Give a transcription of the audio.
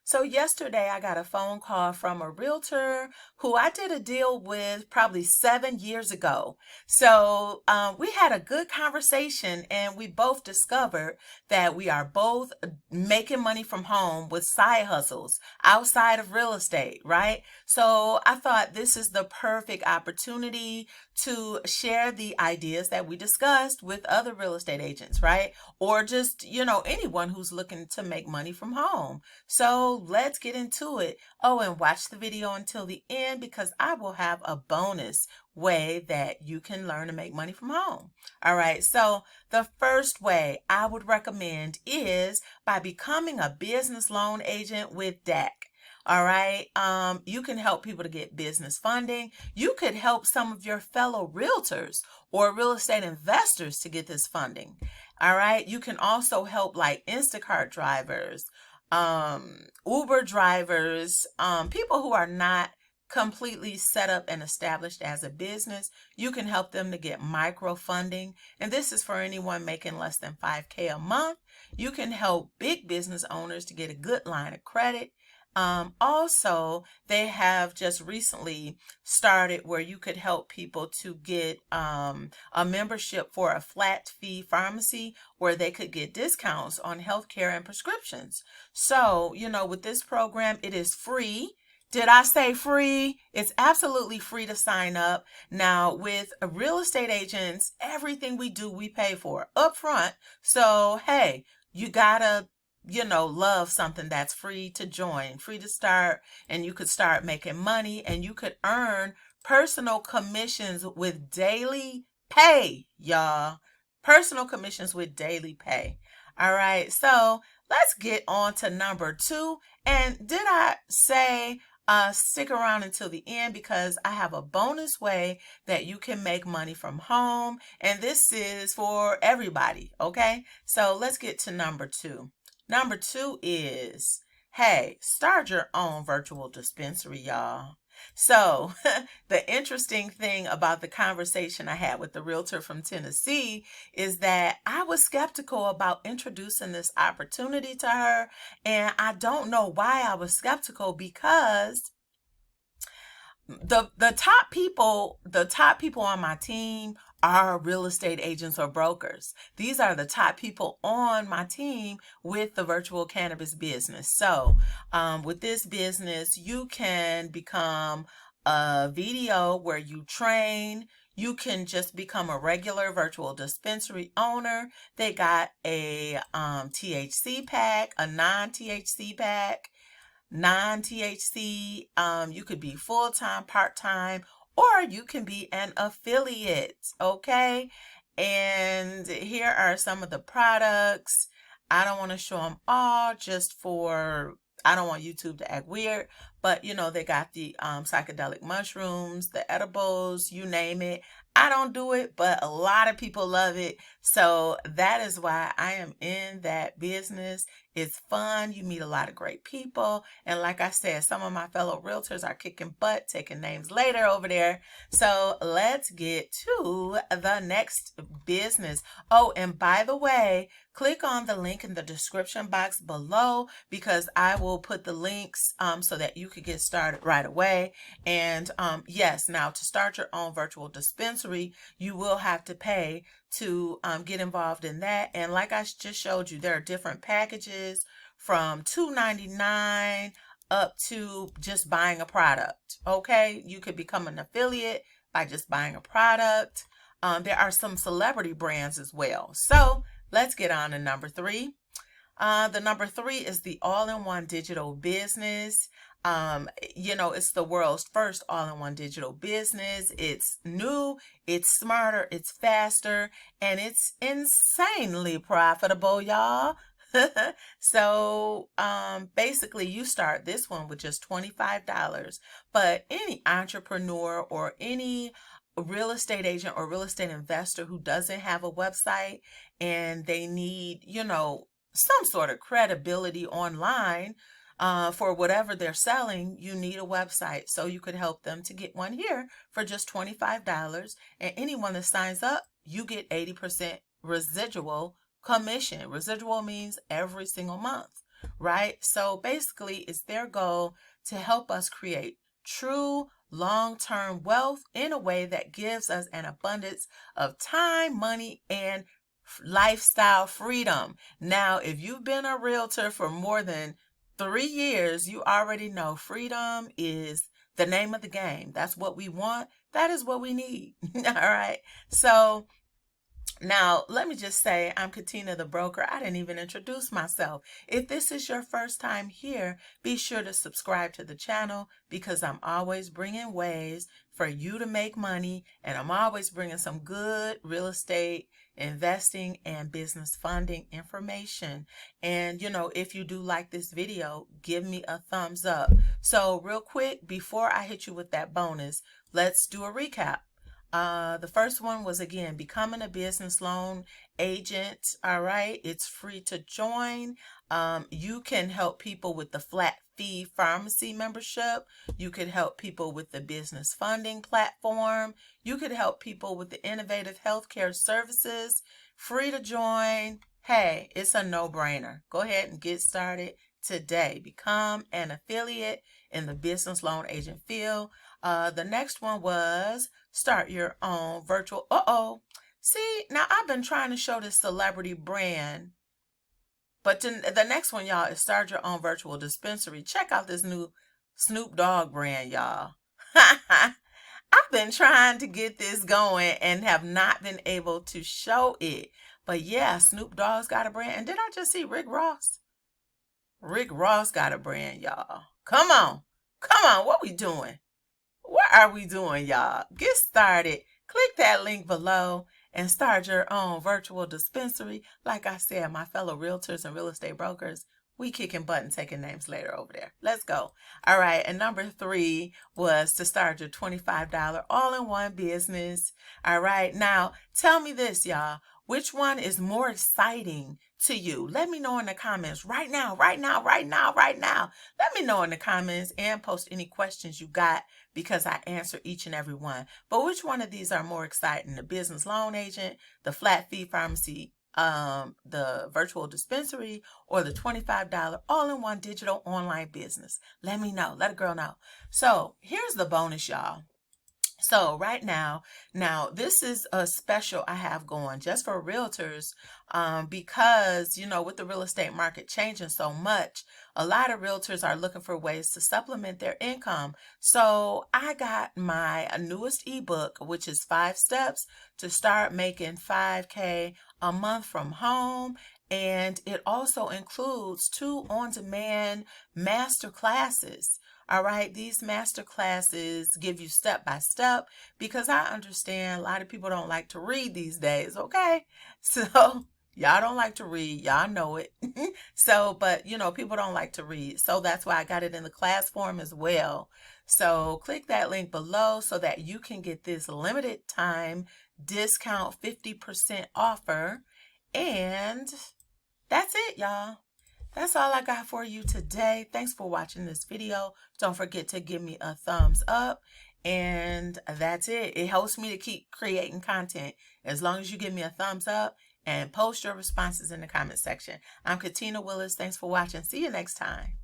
So yesterday I got a phone call from a realtor who I did a deal with probably 7 years ago. So we had a good conversation and we both discovered that we are both making money from home with side hustles outside of real estate, right? So I thought this is the perfect opportunity to share the ideas that we discussed with other real estate agents, right? Or just, anyone who's looking to make money from home. So let's get into it. Oh, and watch the video until the end because I will have a bonus way that you can learn to make money from home. All right. So the first way I would recommend is by becoming a business loan agent with DAC. All right. You can help people to get business funding. You could help some of your fellow realtors or real estate investors to get this funding. All right. You can also help like Instacart drivers, Uber drivers, people who are not completely set up and established as a business. You can help them to get micro funding. And this is for anyone making less than 5K a month. You can help big business owners to get a good line of credit. Also, they have just recently started where you could help people to get a membership for a flat fee pharmacy where they could get discounts on healthcare and prescriptions. So, with this program, it is free. Did I say free? It's absolutely free to sign up. Now, with real estate agents, everything we do, we pay for upfront. So, hey, you gotta love something that's free to join, free to start, and you could start making money and you could earn personal commissions with daily pay, y'all. Personal commissions with daily pay. All right, so let's get on to number 2. And did I say stick around until the end because I have a bonus way that you can make money from home, and this is for everybody, okay? So let's get to number 2. Number 2 is, hey, start your own virtual dispensary, y'all. So the interesting thing about the conversation I had with the realtor from Tennessee is that I was skeptical about introducing this opportunity to her. And I don't know why I was skeptical because the top people on my team are real estate agents or brokers. These are the top people on my team with the virtual cannabis business. So with this business, you can become a video where you train. You can just become a regular virtual dispensary owner. They got a THC pack, a non-THC pack. Non-THC, you could be full-time, part-time, or you can be an affiliate, okay? And here are some of the products. I don't want to show them all I don't want YouTube to act weird, but they got the psychedelic mushrooms, the edibles, you name it. I don't do it, but a lot of people love it. So that is why I am in that business. It's fun. You meet a lot of great people. And like I said, some of my fellow realtors are kicking butt, taking names later over there. So let's get to the next business. Oh, and by the way, click on the link in the description box below because I will put the links so that you could get started right away. And yes, now to start your own virtual dispensary, you will have to pay to get involved in that. And like I just showed you, there are different packages from $2.99 up to just buying a product. Okay, you could become an affiliate by just buying a product. There are some celebrity brands as well. So let's get on to number 3. The number 3 is the all-in-one digital business. It's the world's first all-in-one digital business. It's new, it's smarter, it's faster, and it's insanely profitable, y'all. So basically you start this one with just $25, but any entrepreneur or any real estate agent or real estate investor who doesn't have a website and they need, some sort of credibility online for whatever they're selling, you need a website. So you could help them to get one here for just $25. And anyone that signs up, you get 80% residual commission. Residual means every single month. right? So basically, it's their goal to help us create true long-term wealth in a way that gives us an abundance of time, money, and lifestyle freedom. Now, if you've been a realtor for more than 3 years, you already know freedom is the name of the game. That's what we want. That is what we need. All right. So now, let me just say, I'm Katina the broker. I didn't even introduce myself. If this is your first time here, be sure to subscribe to the channel because I'm always bringing ways for you to make money, and I'm always bringing some good real estate investing and business funding information. And if you do like this video, give me a thumbs up. So real quick, before I hit you with that bonus, let's do a recap. The first one was, again, becoming a business loan agent. All right. It's free to join. You can help people with the flat fee pharmacy membership. You could help people with the business funding platform. You could help people with the innovative healthcare services. Free to join. Hey, it's a no-brainer. Go ahead and get started today. Become an affiliate in the business loan agent field. The next one was start your own virtual. See, now I've been trying to show this celebrity brand, but the next one, y'all, is start your own virtual dispensary. Check out this new Snoop Dogg brand, y'all. I've been trying to get this going and have not been able to show it. But yeah, Snoop Dogg's got a brand. And did I just see Rick Ross? Rick Ross got a brand, y'all. Come on. Come on. What we doing? What are we doing, y'all? Get started. Click that link below and start your own virtual dispensary. Like I said, my fellow realtors and real estate brokers, we kicking butt and taking names later over there. Let's go. All right. And number 3 was to start your $25 all-in-one business. All right. Now, tell me this, y'all. Which one is more exciting to you? Let me know in the comments right now, right now, right now, right now. Let me know in the comments and post any questions you got because I answer each and every one. But which one of these are more exciting? The business loan agent, the flat fee pharmacy, the virtual dispensary, or the $25 all-in-one digital online business? Let me know. Let a girl know. So here's the bonus, y'all. So right now, this is a special I have going just for realtors because, with the real estate market changing so much, a lot of realtors are looking for ways to supplement their income. So I got my newest ebook, which is 5 steps to start making $5K a month from home. And it also includes 2 on-demand master classes. All right, these master classes give you step by step because I understand a lot of people don't like to read these days, okay? So y'all don't like to read, y'all know it. But people don't like to read. So that's why I got it in the class form as well. So click that link below so that you can get this limited time discount 50% offer. And that's it, y'all. That's all I got for you today. Thanks for watching this video. Don't forget to give me a thumbs up. And that's it. It helps me to keep creating content as long as you give me a thumbs up and post your responses in the comment section. I'm Katina Willis. Thanks for watching. See you next time.